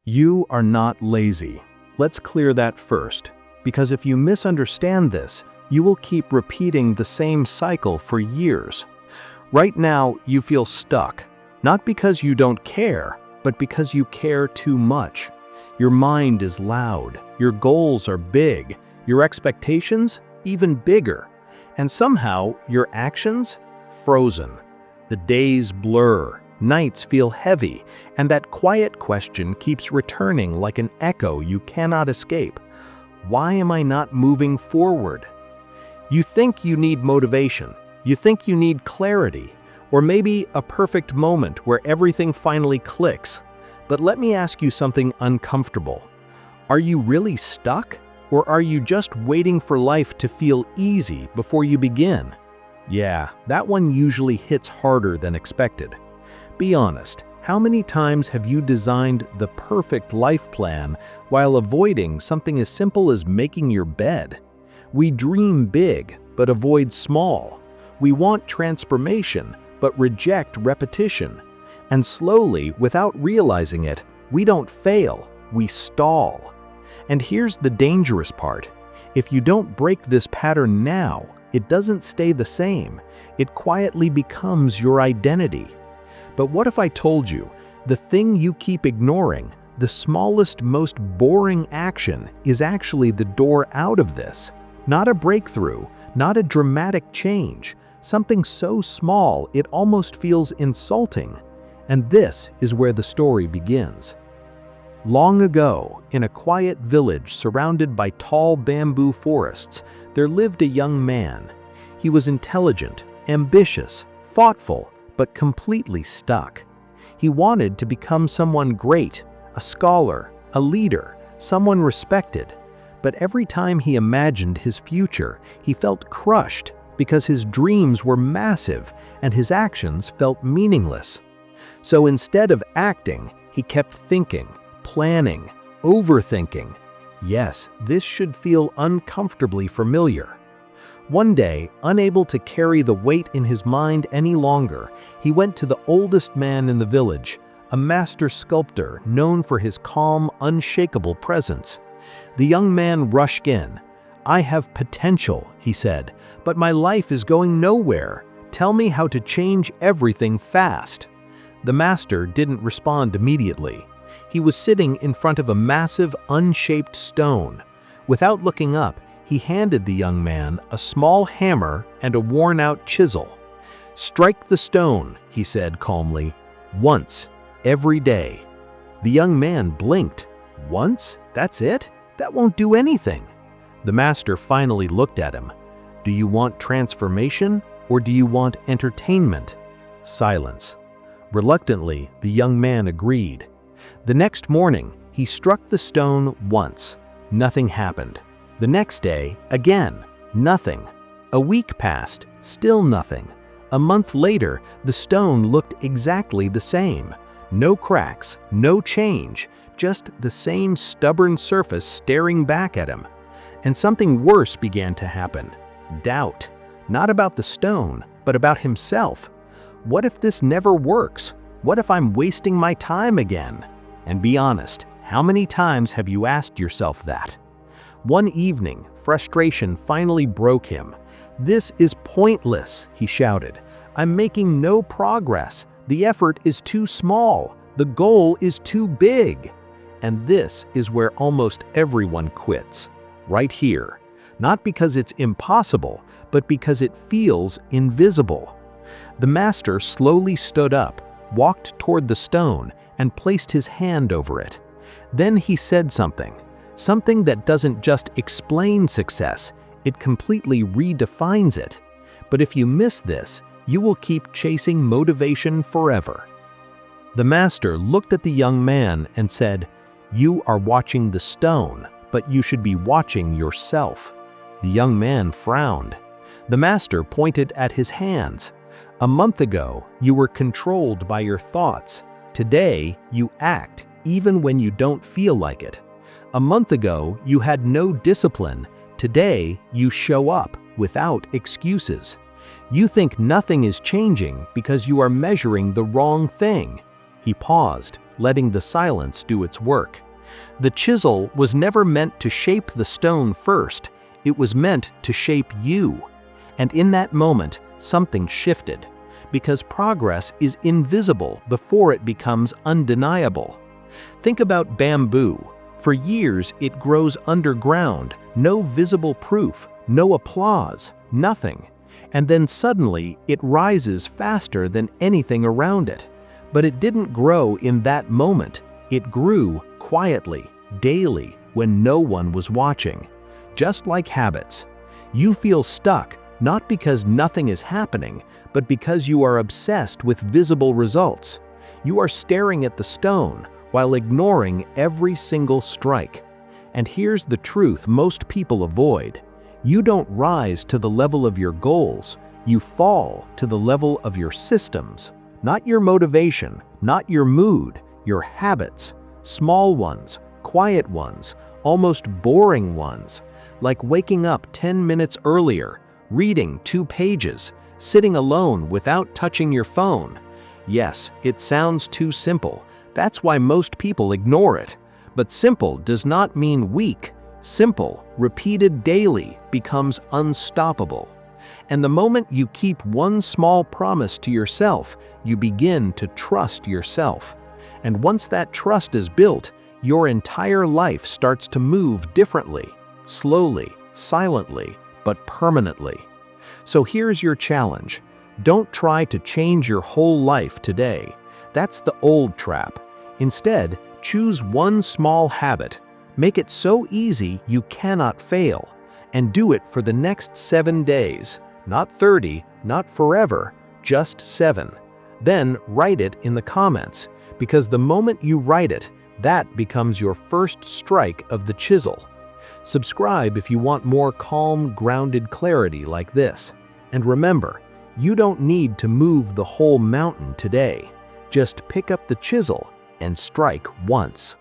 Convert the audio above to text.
You are not lazy. Let's clear that first, because if you misunderstand this, you will keep repeating the same cycle for years. Right now, you feel stuck, not because you don't care, but because you care too much. Your mind is loud, your goals are big, your expectations even bigger, and somehow your actions frozen. The days blur, nights feel heavy, and that quiet question keeps returning like an echo you cannot escape. Why am I not moving forward? You think you need motivation, you think you need clarity, or maybe a perfect moment where everything finally clicks. But let me ask you something uncomfortable. Are you really stuck, or are you just waiting for life to feel easy before you begin? Yeah, that one usually hits harder than expected. Be honest, how many times have you designed the perfect life plan while avoiding something as simple as making your bed? We dream big, but avoid small. We want transformation, but reject repetition. And slowly, without realizing it, we don't fail, we stall. And here's the dangerous part. If you don't break this pattern now, it doesn't stay the same. It quietly becomes your identity. But what if I told you, the thing you keep ignoring, the smallest, most boring action, is actually the door out of this? Not a breakthrough, not a dramatic change, something so small it almost feels insulting. And this is where the story begins. Long ago, in a quiet village surrounded by tall bamboo forests, there lived a young man. He was intelligent, ambitious, thoughtful, but completely stuck. He wanted to become someone great, a scholar, a leader, someone respected. But every time he imagined his future, he felt crushed because his dreams were massive and his actions felt meaningless. So instead of acting, he kept thinking, planning, overthinking. Yes, this should feel uncomfortably familiar. One day, unable to carry the weight in his mind any longer, he went to the oldest man in the village, a master sculptor known for his calm, unshakable presence. The young man rushed in. "I have potential," he said, "but my life is going nowhere. Tell me how to change everything fast." The master didn't respond immediately. He was sitting in front of a massive, unshaped stone. Without looking up, he handed the young man a small hammer and a worn-out chisel. "Strike the stone," he said calmly, "once, every day." The young man blinked. "Once? That's it? That won't do anything." The master finally looked at him. "Do you want transformation, or do you want entertainment?" Silence. Reluctantly, the young man agreed. The next morning, he struck the stone once. Nothing happened. The next day, again, nothing. A week passed, still nothing. A month later, the stone looked exactly the same. No cracks, no change, just the same stubborn surface staring back at him. And something worse began to happen. Doubt. Not about the stone, but about himself. What if this never works? What if I'm wasting my time again? And be honest, how many times have you asked yourself that? One evening, frustration finally broke him. "This is pointless," he shouted. "I'm making no progress. The effort is too small. The goal is too big." And this is where almost everyone quits. Right here. Not because it's impossible, but because it feels invisible. The master slowly stood up, walked toward the stone, and placed his hand over it. Then he said something that doesn't just explain success, it completely redefines it. But if you miss this, you will keep chasing motivation forever. The master looked at the young man and said, "You are watching the stone, but you should be watching yourself." The young man frowned. The master pointed at his hands. "A month ago, you were controlled by your thoughts. Today, you act, even when you don't feel like it. A month ago, you had no discipline. Today, you show up without excuses. You think nothing is changing because you are measuring the wrong thing." He paused, letting the silence do its work. The chisel was never meant to shape the stone first, it was meant to shape you. And in that moment, something shifted, because progress is invisible before it becomes undeniable. Think about bamboo. For years, it grows underground, no visible proof, no applause, nothing. And then suddenly, it rises faster than anything around it. But it didn't grow in that moment. It grew quietly, daily, when no one was watching. Just like habits. You feel stuck, not because nothing is happening, but because you are obsessed with visible results. You are staring at the stone while ignoring every single strike. And here's the truth most people avoid. You don't rise to the level of your goals, you fall to the level of your systems. Not your motivation, not your mood, your habits. Small ones, quiet ones, almost boring ones. Like waking up 10 minutes earlier, reading 2 pages, sitting alone without touching your phone. Yes, it sounds too simple. That's why most people ignore it. But simple does not mean weak. Simple, repeated daily, becomes unstoppable. And the moment you keep one small promise to yourself, you begin to trust yourself. And once that trust is built, your entire life starts to move differently, slowly, silently, but permanently. So here's your challenge. Don't try to change your whole life today. That's the old trap. Instead, choose one small habit. Make it so easy you cannot fail. And do it for the next 7 days. Not 30, not forever, just 7. Then write it in the comments, because the moment you write it, that becomes your first strike of the chisel. Subscribe if you want more calm, grounded clarity like this. And remember, you don't need to move the whole mountain today. Just pick up the chisel and strike once.